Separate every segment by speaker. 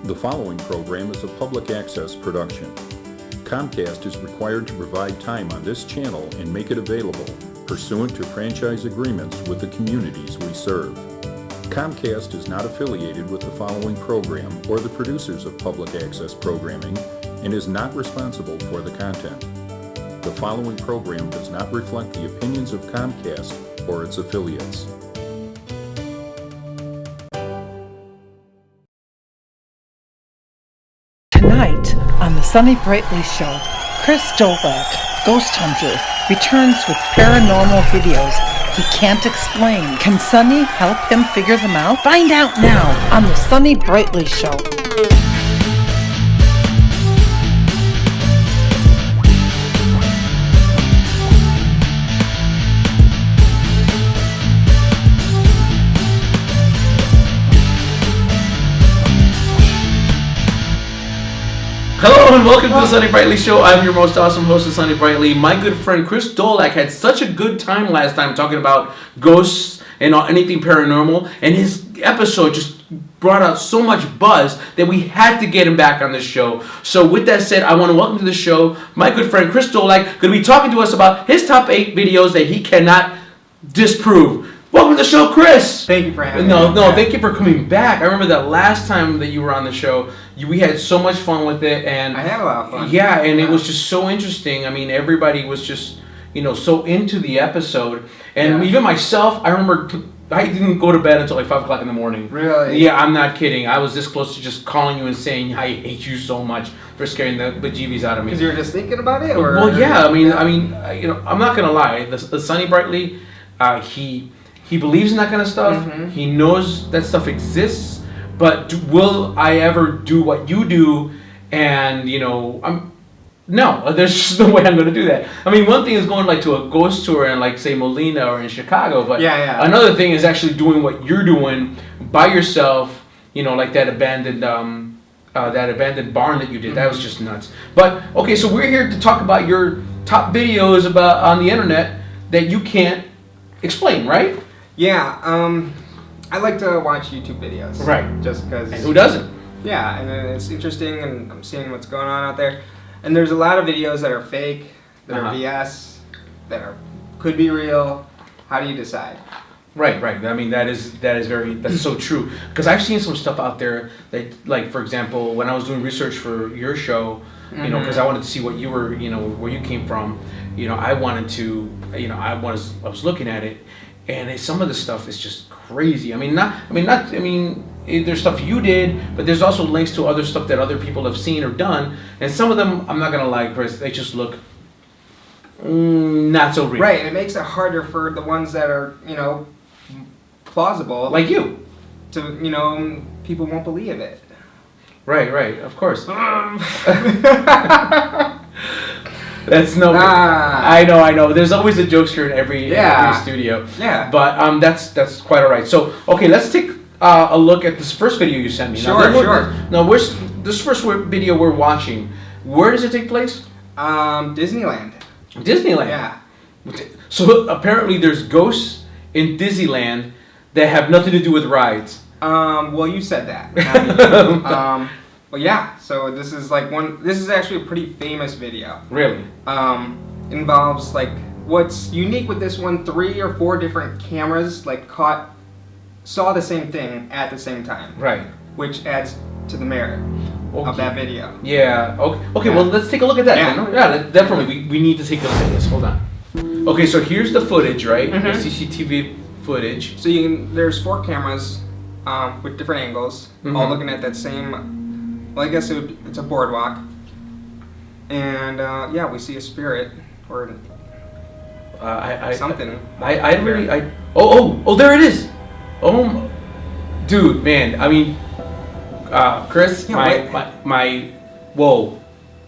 Speaker 1: The following program is a public access production. Comcast is required to provide time on this channel and make it available pursuant to franchise agreements with the communities we serve. Comcast is not affiliated with the following program or the producers of public access programming and is not responsible for the content. The following program does not reflect the opinions of Comcast or its affiliates.
Speaker 2: Tonight on the Sonny Brightly Show, Chris Dolak, Ghost Hunter, returns with paranormal videos he can't explain. Can Sonny help him figure them out? Find out now on the Sonny Brightly Show.
Speaker 3: Hello and welcome to the Sonny Brightly Show. I'm your most awesome host, Sonny Brightly. My good friend Chris Dolak had such a good time last time talking about ghosts and anything paranormal, and his episode just brought out so much buzz that we had to get him back on this show. So with that said, I want to welcome to the show my good friend Chris Dolak, going to be talking to us about his top 8 videos that he cannot disprove. Welcome to the show, Chris.
Speaker 4: Thank you for having me.
Speaker 3: No, thank you for coming back. I remember that last time that you were on the show, we had so much fun with it, and
Speaker 4: I had a lot of fun.
Speaker 3: Yeah, and it was just so interesting. I mean, everybody was just, so into the episode, and even myself. I remember I didn't go to bed until like 5 o'clock in the morning.
Speaker 4: Really?
Speaker 3: Yeah, I'm not kidding. I was this close to just calling you and saying I hate you so much for scaring the bejeebies out of me.
Speaker 4: Because you were just thinking about it, or?
Speaker 3: Well, yeah. I'm not gonna lie. The Sonny Brightly, he believes in that kind of stuff.
Speaker 4: Mm-hmm.
Speaker 3: He knows that stuff exists. But will I ever do what you do? And no, there's just no way I'm going to do that. I mean, one thing is going like to a ghost tour in like say Molina or in Chicago, but another thing is actually doing what you're doing by yourself. Like that abandoned barn that you did. That was just nuts. But okay, so we're here to talk about your top videos about on the internet that you can't explain, right?
Speaker 4: Yeah. I like to watch YouTube videos.
Speaker 3: Right.
Speaker 4: Just because.
Speaker 3: And who doesn't?
Speaker 4: Yeah, and it's interesting, and I'm seeing what's going on out there. And there's a lot of videos that are fake, that are BS, that could be real. How do you decide?
Speaker 3: Right. I mean, that's so true. Because I've seen some stuff out there that, like, for example, when I was doing research for your show, because I wanted to see what you were, where you came from, I wanted to, I was looking at it, and some of the stuff is just crazy. There's stuff you did, but there's also links to other stuff that other people have seen or done, and some of them, I'm not gonna lie, Chris, they just look not so real.
Speaker 4: Right, and it makes it harder for the ones that are, plausible.
Speaker 3: Like you.
Speaker 4: To, people won't believe it.
Speaker 3: Right, of course. That's no. I know. There's always a jokester in every studio.
Speaker 4: Yeah.
Speaker 3: But that's quite all right. So okay, let's take a look at this first video you sent me.
Speaker 4: Sure.
Speaker 3: Now, where's this first video we're watching? Where does it take place?
Speaker 4: Disneyland.
Speaker 3: Disneyland.
Speaker 4: Yeah.
Speaker 3: So apparently there's ghosts in Disneyland that have nothing to do with rides.
Speaker 4: Well, you said that. Well, yeah. So this is This is actually a pretty famous video.
Speaker 3: Really?
Speaker 4: Involves what's unique with this one. 3 or 4 different cameras saw the same thing at the same time.
Speaker 3: Right.
Speaker 4: Which adds to the merit of that video.
Speaker 3: Yeah. Okay. Well, let's take a look at that.
Speaker 4: Yeah.
Speaker 3: Definitely. We need to take a look at this. Hold on. Okay. So here's the footage, right?
Speaker 4: Mm-hmm.
Speaker 3: The CCTV footage.
Speaker 4: So there's 4 cameras with different angles, all looking at that same. Well, I guess it's a boardwalk, and we see a spirit or something.
Speaker 3: There it is. Oh, dude, man. I mean, Chris, whoa.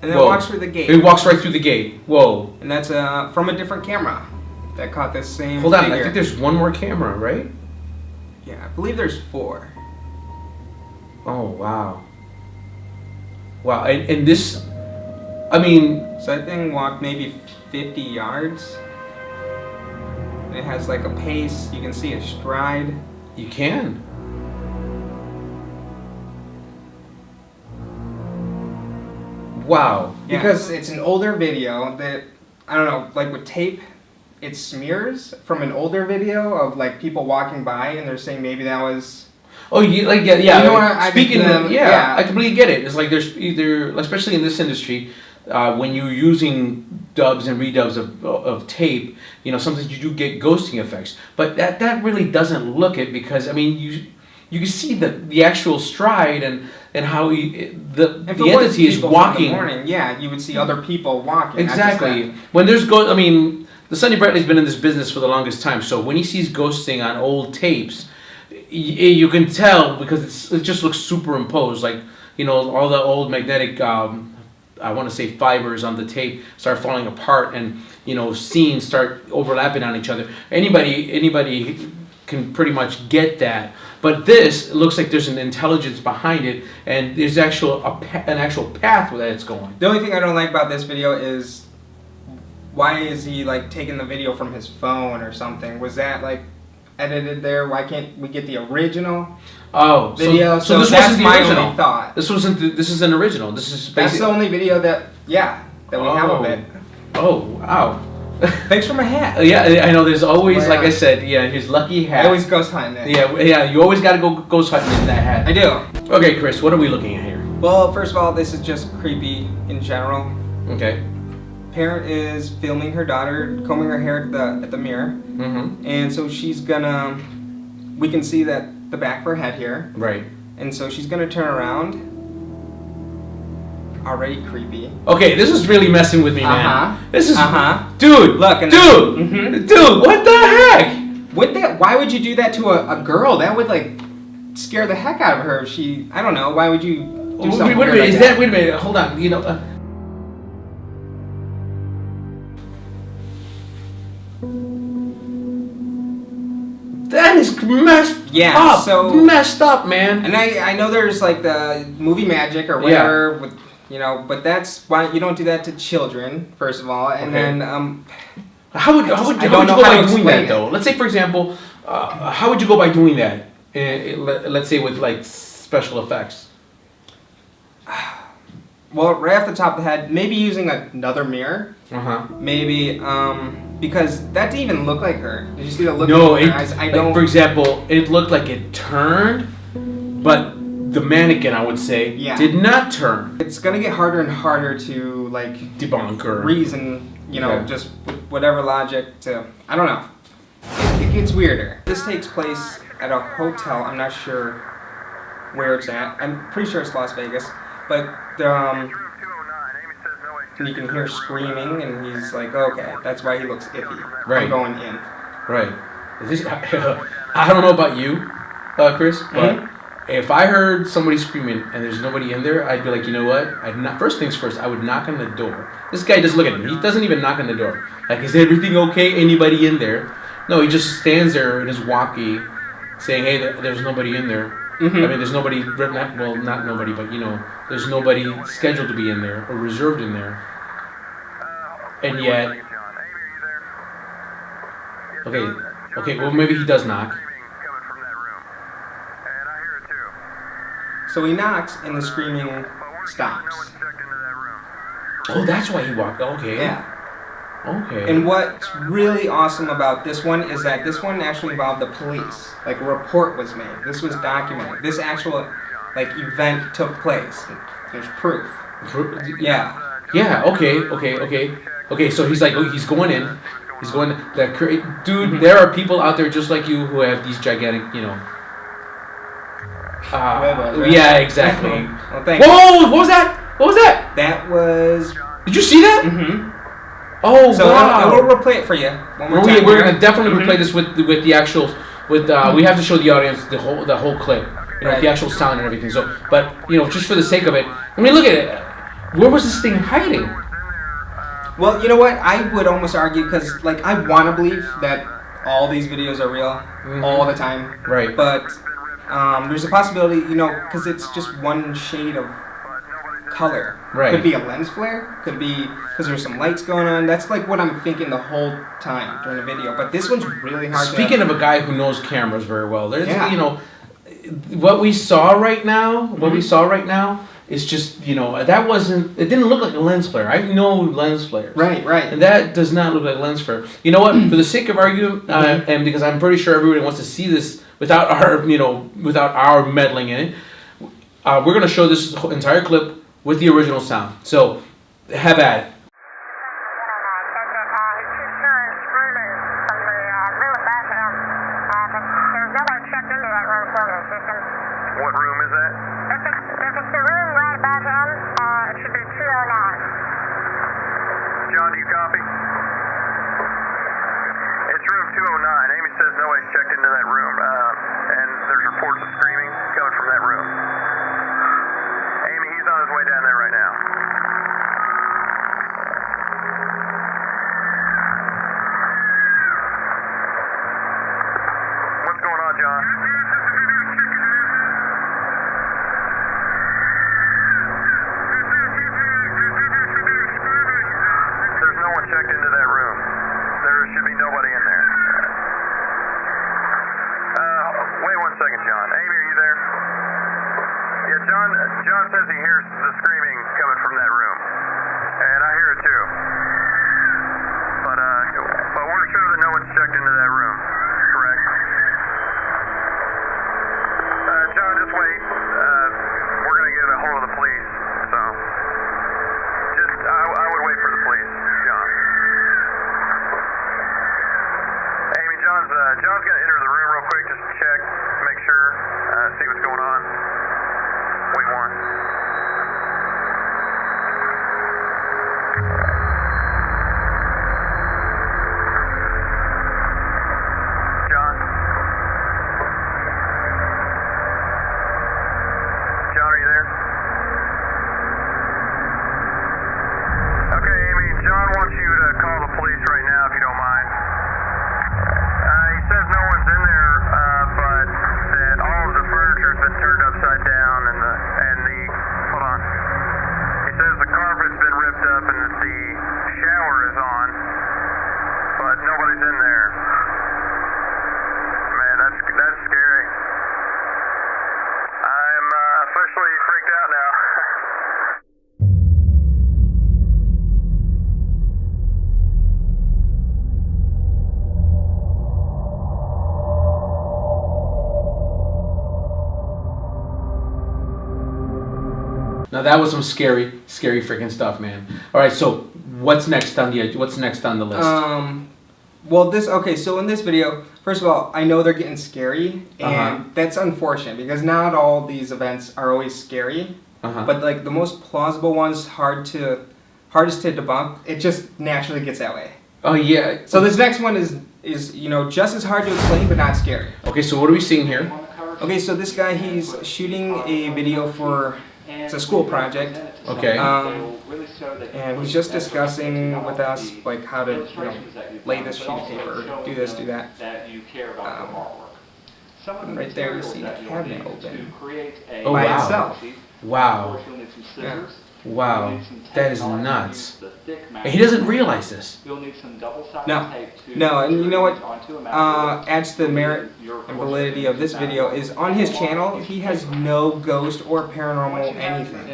Speaker 4: And then it walks through the gate.
Speaker 3: It walks right through the gate. Whoa.
Speaker 4: And that's from a different camera that caught this same.
Speaker 3: Hold on,
Speaker 4: figure.
Speaker 3: I think there's one more camera, right?
Speaker 4: Yeah, I believe there's 4.
Speaker 3: Oh wow. Wow, and this, so
Speaker 4: that thing walked maybe 50 yards. It has a pace. You can see a stride.
Speaker 3: You can. Wow.
Speaker 4: Because it's an older video that, I don't know, like with tape, it smears from an older video of like people walking by and they're saying maybe that was...
Speaker 3: Oh, yeah. You know
Speaker 4: what
Speaker 3: speaking of, I completely get it. It's like there's either, especially in this industry, when you're using dubs and redubs of tape, you know, sometimes you do get ghosting effects. But that really doesn't look it, because, I mean, you can see the actual stride and how the entity is walking.
Speaker 4: In the morning, yeah, you would see other people walking.
Speaker 3: Exactly. When there's I mean, the Sonny Brightly's been in this business for the longest time, so when he sees ghosting on old tapes, you can tell, because it just looks superimposed, like, you know, all the old magnetic, I want to say fibers on the tape start falling apart, and, you know, scenes start overlapping on each other. Anybody can pretty much get that. But this, it looks like there's an intelligence behind it, and there's an actual path that it's going.
Speaker 4: The only thing I don't like about this video is, why is he like taking the video from his phone or something? Was that like edited there? Why can't we get the original video?
Speaker 3: So this
Speaker 4: that's
Speaker 3: wasn't the
Speaker 4: my
Speaker 3: original.
Speaker 4: only thought.
Speaker 3: This is an original. This is basically...
Speaker 4: That's the only video that we have of it.
Speaker 3: Oh, wow.
Speaker 4: Thanks for my hat.
Speaker 3: Yeah, I know. There's always,
Speaker 4: Oh, yeah.
Speaker 3: like I said, his lucky hat.
Speaker 4: I always ghost hunting it.
Speaker 3: Yeah. You always got to go ghost hunting in that hat.
Speaker 4: I do.
Speaker 3: Okay, Chris, what are we looking at here?
Speaker 4: Well, first of all, this is just creepy in general.
Speaker 3: Okay.
Speaker 4: Parent is filming her daughter combing her hair at the mirror, and so she's gonna. We can see that the back of her head here.
Speaker 3: Right.
Speaker 4: And so she's gonna turn around. Already creepy.
Speaker 3: Okay, this is really messing with me, man. This is dude.
Speaker 4: Look, and
Speaker 3: dude, what the heck?
Speaker 4: Why would you do that to a girl? That would like scare the heck out of her. I don't know. Why would you do something
Speaker 3: Wait a minute.
Speaker 4: like
Speaker 3: That? Wait a minute. Hold on. You know. That is messed up. Messed up, man.
Speaker 4: And I know there's like the movie magic or whatever, with, you know, but that's why you don't do that to children, first of all. And then
Speaker 3: how would you go by doing that though? Let's say, for example, how would you go by doing that? Let's say with like special effects.
Speaker 4: Well, right off the top of the head, maybe using another mirror. Maybe because that didn't even look like her. Did you see the look in her eyes?
Speaker 3: For example, it looked like it turned, but the mannequin, I would say, did not turn.
Speaker 4: It's gonna get harder and harder to like
Speaker 3: debunk or
Speaker 4: reason, you know, just with whatever logic to. I don't know. It gets weirder. This takes place at a hotel. I'm not sure where it's at. I'm pretty sure it's Las Vegas, but and you can hear screaming, and he's like, okay, that's why he looks iffy.
Speaker 3: Right.
Speaker 4: I'm going in.
Speaker 3: Right. I don't know about you, Chris, but if I heard somebody screaming and there's nobody in there, I'd be like, you know what? First things first, I would knock on the door. This guy just look at him. He doesn't even knock on the door. Like, is everything okay? Anybody in there? No, he just stands there in his walkie saying, hey, there's nobody in there. I mean, there's nobody, not nobody, but, you know, there's nobody scheduled to be in there or reserved in there. And yet, okay, well, maybe he does knock.
Speaker 4: So he knocks, and the screaming stops.
Speaker 3: Oh, that's why he walked. Okay.
Speaker 4: Yeah.
Speaker 3: Okay.
Speaker 4: And what's really awesome about this one is that this one actually involved the police. Like, a report was made. This was documented. This actual, like, event took place. There's proof. Yeah.
Speaker 3: Yeah. Okay. So he's like, he's going in. He's going. Dude, there are people out there just like you who have these gigantic, you know. Yeah, exactly.
Speaker 4: Well, thank you.
Speaker 3: Whoa! What was that? What was that?
Speaker 4: That was.
Speaker 3: Did you see that? Oh,
Speaker 4: so
Speaker 3: wow.
Speaker 4: We'll replay it for you one more time.
Speaker 3: We're gonna definitely replay this with the actual we have to show the audience the whole clip, you know, the actual sound and everything. So, but you know, just for the sake of it, I mean, look at it. Where was this thing hiding?
Speaker 4: Well, you know what? I would almost argue, because like I want to believe that all these videos are real all the time.
Speaker 3: Right.
Speaker 4: But there's a possibility, you know, because it's just one shade of color.
Speaker 3: Right.
Speaker 4: Could be a lens flare. Could be because there's some lights going on. That's like what I'm thinking the whole time during the video. But this one's really hard.
Speaker 3: Speaking of a guy who knows cameras very well, there's you know, what we saw right now. it's just, it didn't look like a lens flare. I know lens flares.
Speaker 4: Right.
Speaker 3: And that does not look like a lens flare. You know what? For the sake of argument, and because I'm pretty sure everybody wants to see this without our meddling in it, we're going to show this entire clip with the original sound. So, have at it.
Speaker 5: What room is that? If it's the room right above him, it should be 209.
Speaker 6: John, do you copy? It's room 209. Amy says nobody's checked into that room, and there's reports of screaming coming from that room. Amy, he's on his way down there right now. What's going on, John? Checked into that room. There should be nobody in there. Wait 1 second, John. Amy, are you there? Yeah, John says he hears the screaming coming from that room. And I hear it too. But we're sure that no one's checked into that room. Correct? John, just wait. We're going to get a hold of the police. So, I would wait for the police, John. Amy, John's going to enter the room real quick, just to check, make sure, see what's going on. Wait one. John? John, are you there? Okay, Amy, John wants you to call the police right now, if you don't mind. He says no one's in there, but that all of the furniture's been turned upside down hold on. He says the carpet's been ripped up and that the shower is on, but nobody's in there. Man, that's scary. I'm officially freaked out now.
Speaker 3: Now that was some scary freaking stuff, man. All right, so what's next on the list?
Speaker 4: So in this video, first of all, I know they're getting scary, and that's unfortunate because not all these events are always scary. But like the most plausible ones, hardest to debunk. It just naturally gets that way.
Speaker 3: Oh yeah.
Speaker 4: So this next one is just as hard to explain, but not scary.
Speaker 3: Okay, so what are we seeing here?
Speaker 4: Okay, so this guy, he's shooting a video for. It's a school project.
Speaker 3: Okay.
Speaker 4: And he's just discussing with us like how to lay this sheet of paper, do this, do that. And right there you see the cabinet open by itself.
Speaker 3: Wow.
Speaker 4: Yeah.
Speaker 3: Wow, that is nuts. And he doesn't realize this.
Speaker 4: No, and you know what adds to the merit and validity of this video is on his channel, he has no ghost or paranormal anything.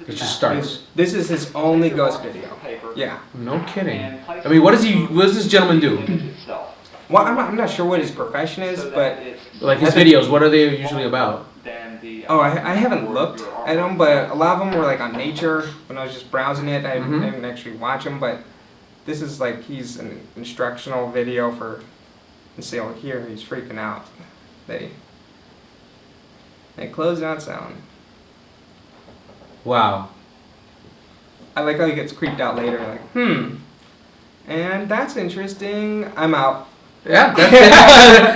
Speaker 3: It just starts.
Speaker 4: This is his only ghost video. Yeah.
Speaker 3: No kidding. I mean, what does this gentleman do?
Speaker 4: Well, I'm not sure what his profession is, but...
Speaker 3: Like his videos, what are they usually about?
Speaker 4: Oh, I haven't looked at them, but a lot of them were like on nature. When I was just browsing it, I didn't actually watch them, but this is like, he's an instructional video for, and see over here, he's freaking out. They close out sound.
Speaker 3: Wow.
Speaker 4: I like how he gets creeped out later, like, and that's interesting, I'm out.
Speaker 3: Yeah, that's it.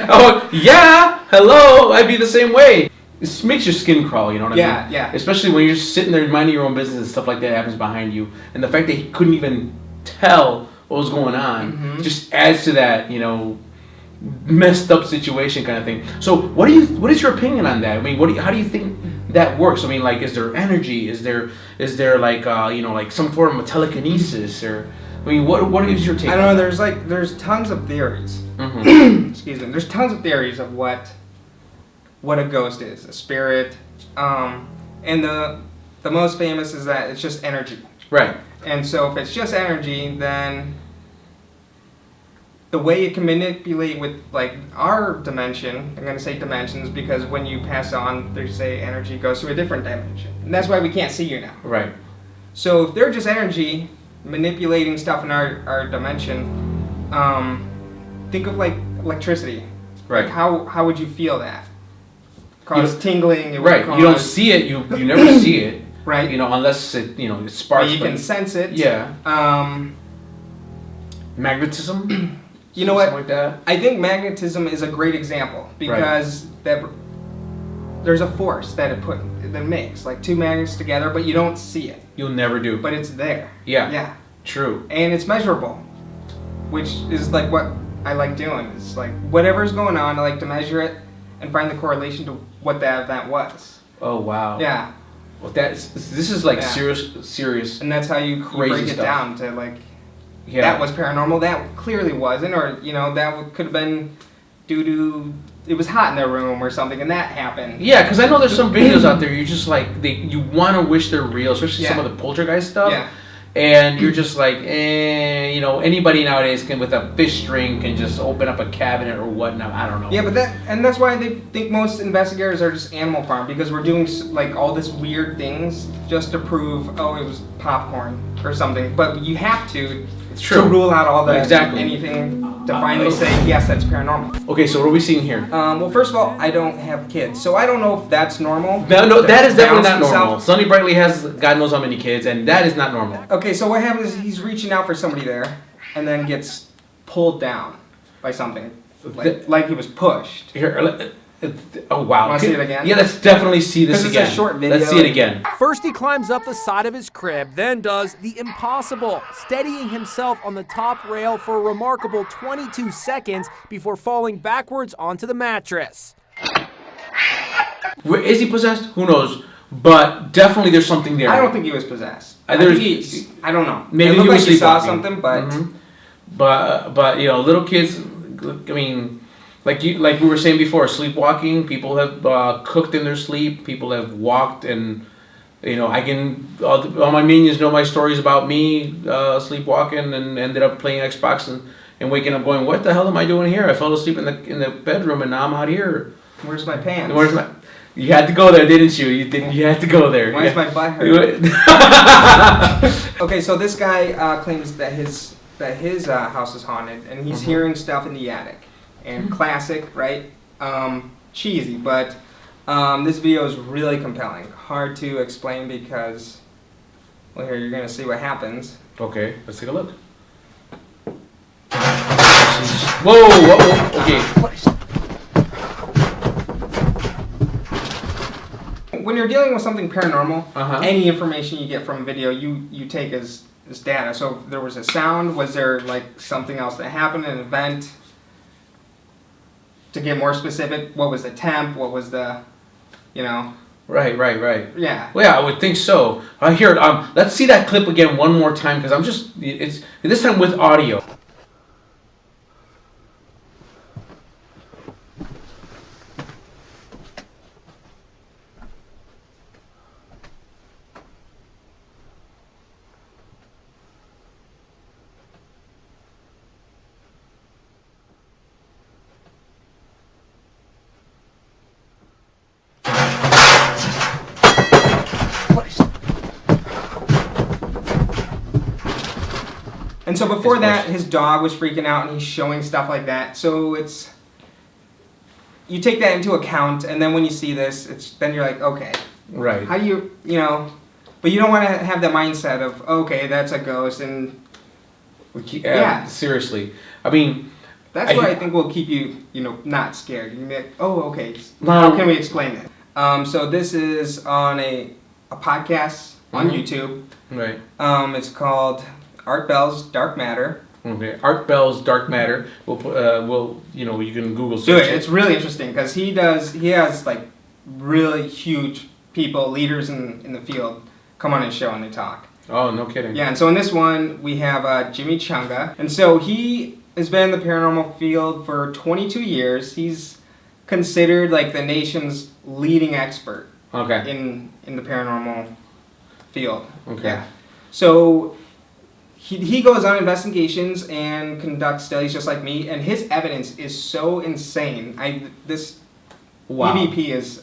Speaker 3: Oh, yeah, hello, I'd be the same way. This makes your skin crawl, you know what I mean?
Speaker 4: Yeah.
Speaker 3: Especially when you're sitting there minding your own business and stuff like that happens behind you. And the fact that he couldn't even tell what was going on just adds to that, messed up situation kind of thing. So what is your opinion on that? I mean, how do you think that works? I mean, like, is there energy? Is there like, like some form of telekinesis? Or, I mean, what is your take
Speaker 4: I don't
Speaker 3: on
Speaker 4: know,
Speaker 3: that?
Speaker 4: there's tons of theories. Excuse me. There's tons of theories of what a ghost is, a spirit, and the the most famous is that it's just energy.
Speaker 3: Right.
Speaker 4: And so if it's just energy, then the way it can manipulate with like our dimension, I'm going to say dimensions because when you pass on, they say energy goes to a different dimension. And that's why we can't see you now.
Speaker 3: Right.
Speaker 4: So if they're just energy manipulating stuff in our dimension, think of like electricity.
Speaker 3: Right.
Speaker 4: Like how would you feel that? Cause tingling. It would
Speaker 3: Right.
Speaker 4: cause,
Speaker 3: You don't see it. You never see it.
Speaker 4: Right.
Speaker 3: You know, unless it it sparks.
Speaker 4: But you can sense it.
Speaker 3: Yeah.
Speaker 4: Magnetism. You know
Speaker 3: Something
Speaker 4: what?
Speaker 3: like that.
Speaker 4: I think magnetism is a great example because there's a force that that makes like two magnets together, but you don't see it.
Speaker 3: You'll never do.
Speaker 4: But it's there.
Speaker 3: Yeah.
Speaker 4: Yeah.
Speaker 3: True.
Speaker 4: And it's measurable, which is like what I like doing. It's like whatever's going on, I like to measure it and find the correlation to what that event was.
Speaker 3: Oh wow.
Speaker 4: Yeah.
Speaker 3: Well, this is like
Speaker 4: Yeah.
Speaker 3: serious.
Speaker 4: And that's how you
Speaker 3: Crazy
Speaker 4: break it
Speaker 3: stuff.
Speaker 4: down to like
Speaker 3: Yeah.
Speaker 4: that was paranormal. That clearly wasn't, or that could have been due to it was hot in their room or something, and that happened.
Speaker 3: Yeah, because I know there's some videos out there. You just like you want to wish they're real, especially some
Speaker 4: Yeah.
Speaker 3: of the poltergeist stuff.
Speaker 4: Yeah.
Speaker 3: And you're just like, anybody nowadays can with a fish string can just open up a cabinet or whatnot. I don't know.
Speaker 4: Yeah, but that's why they think most investigators are just Animal Farm because we're doing like all this weird things just to prove it was popcorn or something. But you have to
Speaker 3: It's true.
Speaker 4: rule out all the
Speaker 3: Exactly.
Speaker 4: anything to finally say yes, that's paranormal.
Speaker 3: Okay, so what are we seeing here?
Speaker 4: Well, first of all, I don't have kids, so I don't know if that's normal.
Speaker 3: No, that is definitely not
Speaker 4: Balance
Speaker 3: normal.
Speaker 4: himself.
Speaker 3: Sonny Brightly has God knows how many kids, and that is not normal.
Speaker 4: Okay, so what happens is he's reaching out for somebody there, and then gets pulled down by something, like he was pushed.
Speaker 3: Here, oh wow.
Speaker 4: Wanna see it again?
Speaker 3: Yeah, let's definitely see this
Speaker 4: 'Cause it's
Speaker 3: again.
Speaker 4: a short video.
Speaker 3: Let's see it again.
Speaker 7: First, he climbs up the side of his crib, then does the impossible, steadying himself on the top rail for a remarkable 22 seconds before falling backwards onto the mattress.
Speaker 3: Is he possessed? Who knows? But definitely there's something there.
Speaker 4: I don't think he was possessed. I don't know.
Speaker 3: Maybe
Speaker 4: it looked
Speaker 3: he was
Speaker 4: like he saw
Speaker 3: sleepwalking.
Speaker 4: something, but
Speaker 3: But little kids. I mean, like we were saying before, sleepwalking. People have cooked in their sleep. People have walked, and I can all my minions know my stories about me sleepwalking and ended up playing Xbox and waking up going, what the hell am I doing here? I fell asleep in the bedroom and now I'm out here.
Speaker 4: where's my pants?
Speaker 3: You had to go there, didn't you? You had to go there.
Speaker 4: Why is
Speaker 3: Yeah.
Speaker 4: my butt hurt? Okay, so this guy claims that his house is haunted, and he's hearing stuff in the attic. And classic, right? Cheesy, but this video is really compelling. Hard to explain because, well, here you're gonna see what happens.
Speaker 3: Okay, let's take a look. Whoa, okay.
Speaker 4: When you're dealing with something paranormal,
Speaker 3: Uh-huh.
Speaker 4: any information you get from a video, you take as data. So if there was a sound, was there like something else that happened, an event? To get more specific, what was the temp? What was the,
Speaker 3: Right.
Speaker 4: yeah.
Speaker 3: Well, yeah, I would think so. Here, let's see that clip again one more time because it's this time with audio.
Speaker 4: And so before that, his dog was freaking out, and he's showing stuff like that. So you take that into account, and then when you see this, then you're like, okay,
Speaker 3: Right.
Speaker 4: how do you but you don't want to have the mindset of, okay, that's a ghost, and Yeah.
Speaker 3: Seriously. I mean,
Speaker 4: that's what I think will keep you, not scared. You can be like, oh, okay,
Speaker 3: No.
Speaker 4: how can we explain it? So this is on a podcast on
Speaker 3: Mhm.
Speaker 4: YouTube.
Speaker 3: right.
Speaker 4: It's called Art Bell's Dark Matter.
Speaker 3: Okay. Art Bell's Dark Matter. We'll put, you can Google
Speaker 4: Do
Speaker 3: search
Speaker 4: it. It's really interesting because he has like really huge people, leaders in the field, come on his show and they talk.
Speaker 3: Oh, no kidding.
Speaker 4: Yeah, and so in this one we have Jimmy Chunga, and so he has been in the paranormal field for 22 years. He's considered like the nation's leading expert
Speaker 3: Okay.
Speaker 4: in the paranormal field.
Speaker 3: Okay.
Speaker 4: Yeah. So he goes on investigations and conducts studies just like me, and his evidence is so insane. This
Speaker 3: Wow.
Speaker 4: EVP is,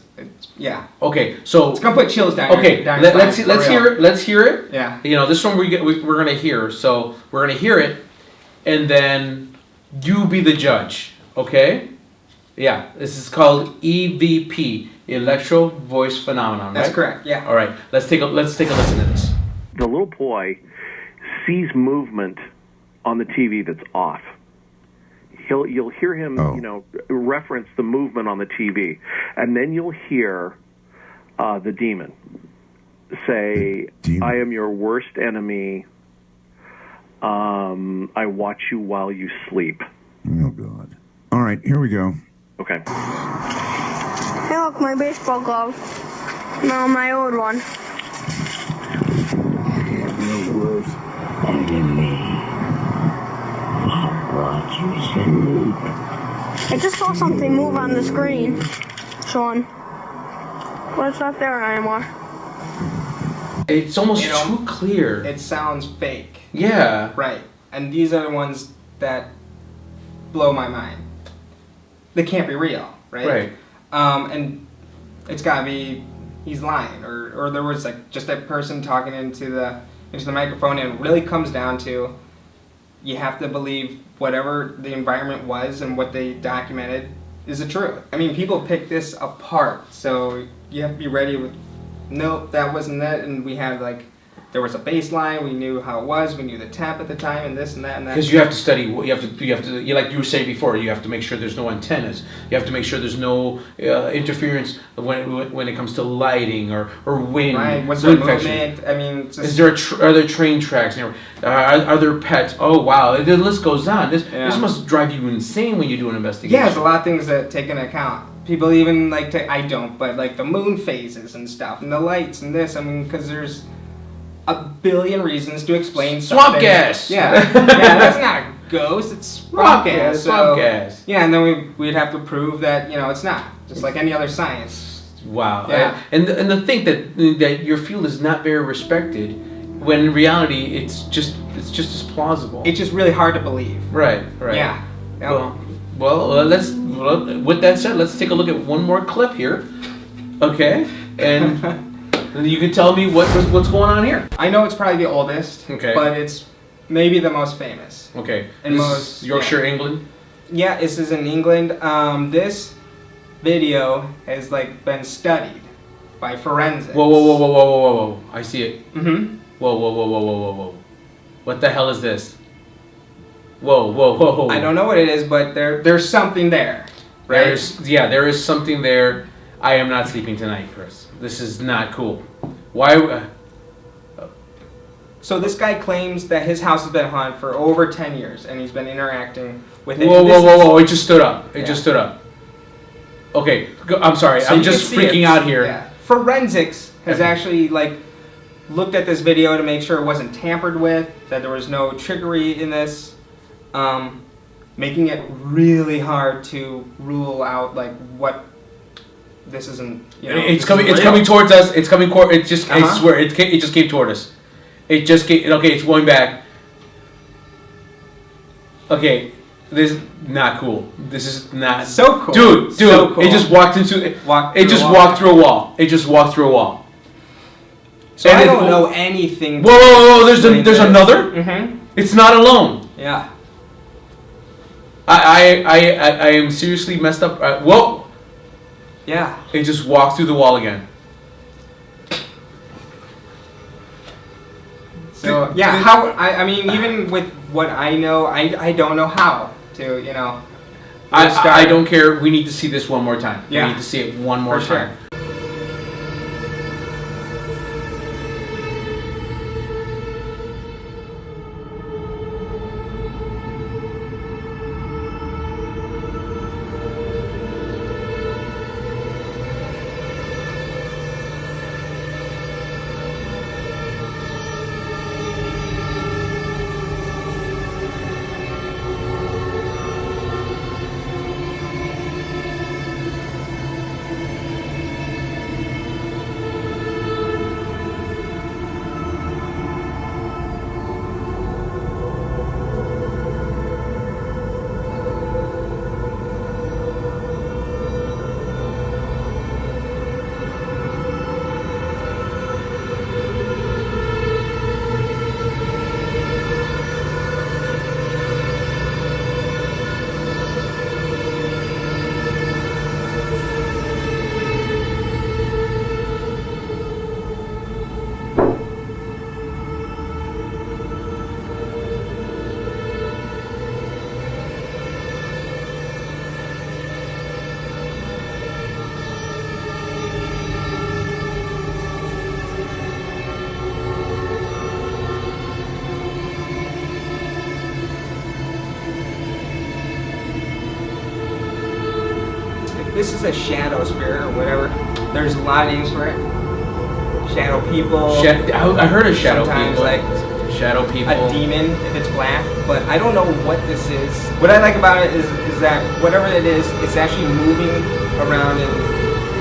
Speaker 4: yeah.
Speaker 3: Okay, so
Speaker 4: It's gonna put chills down.
Speaker 3: okay,
Speaker 4: down your
Speaker 3: let's
Speaker 4: spine,
Speaker 3: let's
Speaker 4: for real.
Speaker 3: hear it. Let's hear it.
Speaker 4: Yeah.
Speaker 3: You know, this one we're gonna hear. So we're gonna hear it, and then you be the judge. Okay? Yeah. This is called EVP, Electro Voice Phenomenon.
Speaker 4: That's
Speaker 3: right?
Speaker 4: correct. Yeah.
Speaker 3: All right. Let's take a listen to this.
Speaker 8: The little boy sees movement on the TV that's off. You'll hear him, reference the movement on the TV, and then you'll hear the demon say, "I am your worst enemy. I watch you while you sleep."
Speaker 9: Oh God! All right, here we go.
Speaker 8: Okay.
Speaker 5: Hey, look, my baseball glove. No, my old one.
Speaker 10: Your worst enemy. Watch you sleep.
Speaker 5: I just saw something move on the screen, Sean. But it's not there anymore.
Speaker 3: It's almost too clear.
Speaker 4: It sounds fake.
Speaker 3: Yeah.
Speaker 4: Right. And these are the ones that blow my mind. They can't be real, right?
Speaker 3: Right.
Speaker 4: And it's gotta be he's lying, or there was like just a person talking into the microphone, and it really comes down to you have to believe whatever the environment was and what they documented is the truth. I mean, people pick this apart, so you have to be ready with, nope, that wasn't it, and we had like, there was a baseline, we knew how it was, we knew the temp at the time, and this and that and that.
Speaker 3: Because you have to study. You have to. Like you were saying before, you have to make sure there's no antennas. You have to make sure there's no interference when it comes to lighting or wind.
Speaker 4: Right. What's their
Speaker 3: wind infection.
Speaker 4: movement? I mean, it's just,
Speaker 3: Is there are there train tracks? Are there pets? Oh wow, the list goes on. This must drive you insane when you do an investigation.
Speaker 4: yeah, there's a lot of things that take into account. People even like to, I don't, but like the moon phases and stuff, and the lights and this. I mean, because there's a billion reasons to explain
Speaker 3: Swamp
Speaker 4: something.
Speaker 3: gas.
Speaker 4: Yeah, yeah, that's not a ghost. It's swamp gas.
Speaker 3: Swamp gas.
Speaker 4: Yeah, and then we'd have to prove that it's not, just like any other science.
Speaker 3: Wow.
Speaker 4: Yeah.
Speaker 3: And to think that your field is not very respected, when in reality it's just as plausible.
Speaker 4: It's just really hard to believe.
Speaker 3: Right.
Speaker 4: Yeah.
Speaker 3: Well, with that said, let's take a look at one more clip here. Okay. And you can tell me what's going on here.
Speaker 4: I know it's probably the oldest.
Speaker 3: Okay.
Speaker 4: But it's maybe the most famous.
Speaker 3: Okay.
Speaker 4: And
Speaker 3: This
Speaker 4: most
Speaker 3: is Yorkshire, England.
Speaker 4: Yeah, this is in England. This video has been studied by forensics.
Speaker 3: Whoa. I see it.
Speaker 4: Mm-hmm.
Speaker 3: Whoa. What the hell is this? Whoa.
Speaker 4: I don't know what it is, but there's something there. Right?
Speaker 3: There is something there. I am not sleeping tonight, Chris. This is not cool. Why?
Speaker 4: So this guy claims that his house has been haunted for over 10 years, and he's been interacting with it.
Speaker 3: Whoa. It just stood up. It just stood up. Okay, I'm sorry.
Speaker 4: So
Speaker 3: I'm
Speaker 4: you can
Speaker 3: just
Speaker 4: see
Speaker 3: freaking out here.
Speaker 4: Yeah. Forensics has actually looked at this video to make sure it wasn't tampered with, that there was no trickery in this, making it really hard to rule out what this isn't.
Speaker 3: It's coming. It's coming towards us. It's coming. It just. I swear. It just came toward us. It just came. Okay, it's going back. Okay, this is not cool. This is not
Speaker 4: so cool,
Speaker 3: dude.
Speaker 4: So cool.
Speaker 3: It just walked into. It just walked through a wall. It just walked through a wall.
Speaker 4: So I don't know anything.
Speaker 3: Whoa! There's another.
Speaker 4: Mm-hmm.
Speaker 3: It's not alone.
Speaker 4: Yeah.
Speaker 3: I am seriously messed up. Whoa!
Speaker 4: Yeah.
Speaker 3: It just walked through the wall again.
Speaker 4: So yeah, I mean, even with what I know, I don't know how to
Speaker 3: I don't care. We need to see this one more time.
Speaker 4: Yeah.
Speaker 3: We need to see it one more
Speaker 4: For
Speaker 3: time.
Speaker 4: sure. this is a shadow spirit or whatever. There's a lot of names for it. Shadow people.
Speaker 3: I heard of shadow
Speaker 4: sometimes
Speaker 3: people.
Speaker 4: Like
Speaker 3: shadow people.
Speaker 4: A demon if it's black, but I don't know what this is. What I like about it is that whatever it is, it's actually moving around in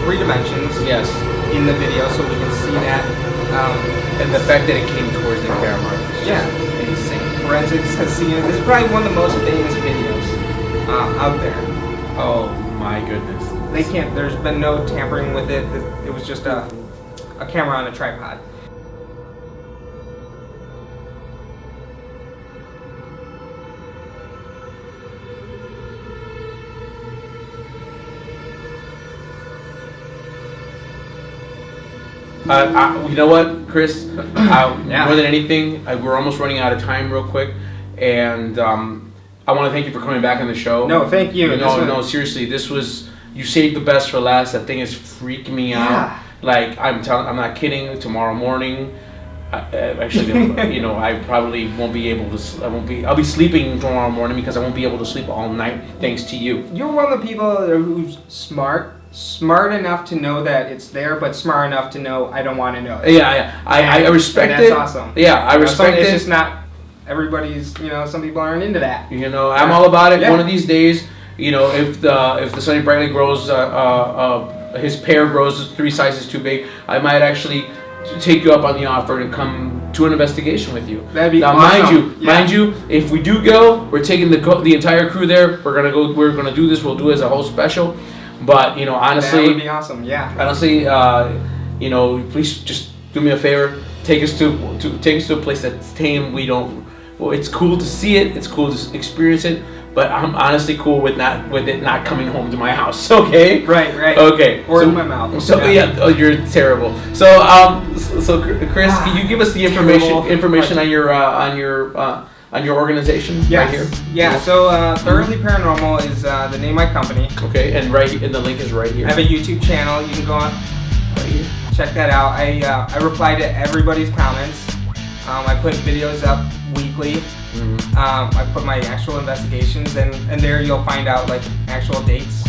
Speaker 4: 3 dimensions.
Speaker 3: Yes.
Speaker 4: In the video, so we can see that.
Speaker 3: And the fact that it came towards the camera.
Speaker 4: Yeah.
Speaker 3: Insane.
Speaker 4: Forensics has seen it. This is probably one of the most famous videos out there.
Speaker 3: Oh my goodness.
Speaker 4: They can't. There's been no tampering with it. It was just a camera on a tripod.
Speaker 3: You know what, Chris? More than anything, we're almost running out of time real quick. And I want to thank you for coming back on the show.
Speaker 4: No, thank you.
Speaker 3: No, seriously, this was, you saved the best for last. That thing is freaking me out. Like, I'm not kidding. Tomorrow morning, actually, you know, I probably won't be able to. I'll be sleeping tomorrow morning because I won't be able to sleep all night thanks to you.
Speaker 4: You're one of the people who's smart enough to know that it's there, but smart enough to know I don't want to know it.
Speaker 3: Yeah. I respect
Speaker 4: and
Speaker 3: it.
Speaker 4: that's awesome.
Speaker 3: Yeah, I respect it.
Speaker 4: It's just not everybody's. You know, some people aren't into that.
Speaker 3: You know, I'm all about it. Yeah. One of these days, you know, if the Sonny Brightly grows, his pair grows 3 sizes too big, I might actually take you up on the offer and come to an investigation with you.
Speaker 4: That'd be
Speaker 3: now,
Speaker 4: awesome.
Speaker 3: Mind you, if we do go, we're taking the entire crew there. We're gonna do this. We'll do it as a whole special. But you know, honestly,
Speaker 4: that would be awesome. Yeah.
Speaker 3: Honestly, you know, please just do me a favor. Take us to a place that's tame. Well, it's cool to see it. It's cool to experience it. But I'm honestly cool with it not coming home to my house. Okay.
Speaker 4: Right.
Speaker 3: Okay.
Speaker 4: Or in my mouth.
Speaker 3: So yeah. Oh, you're terrible. So so Chris, can you give us the information on your organization right here?
Speaker 4: Yeah. So Thoroughly Paranormal is the name of my company.
Speaker 3: Okay. And the link is right here.
Speaker 4: I have a YouTube channel. You can go on.
Speaker 3: Right here.
Speaker 4: Check that out. I reply to everybody's comments. I put videos up weekly. Mm-hmm. I put my actual investigations, and there you'll find out like actual dates,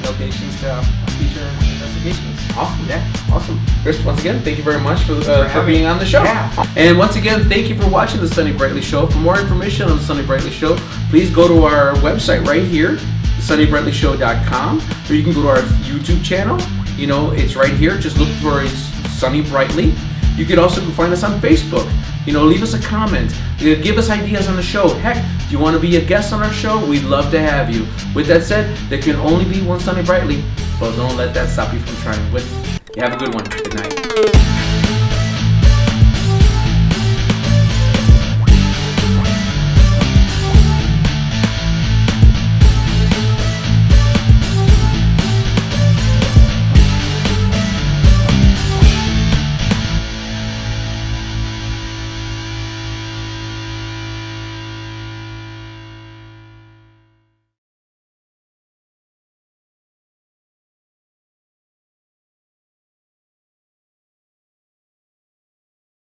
Speaker 4: locations to future investigations.
Speaker 3: Awesome. Yeah. Awesome. Chris, once again, thank you very much for being on the show.
Speaker 4: Yeah.
Speaker 3: And once again, thank you for watching the Sonny Brightly Show. For more information on the Sonny Brightly Show, please go to our website right here, sonnybrightlyshow.com, or you can go to our YouTube channel. You know, it's right here. Just look for Sonny Brightly. You could also find us on Facebook. You know, leave us a comment. Give us ideas on the show. Heck, do you want to be a guest on our show? We'd love to have you. With that said, there can only be one Sonny Brightly, but don't let that stop you from trying. You have a good one. Good night.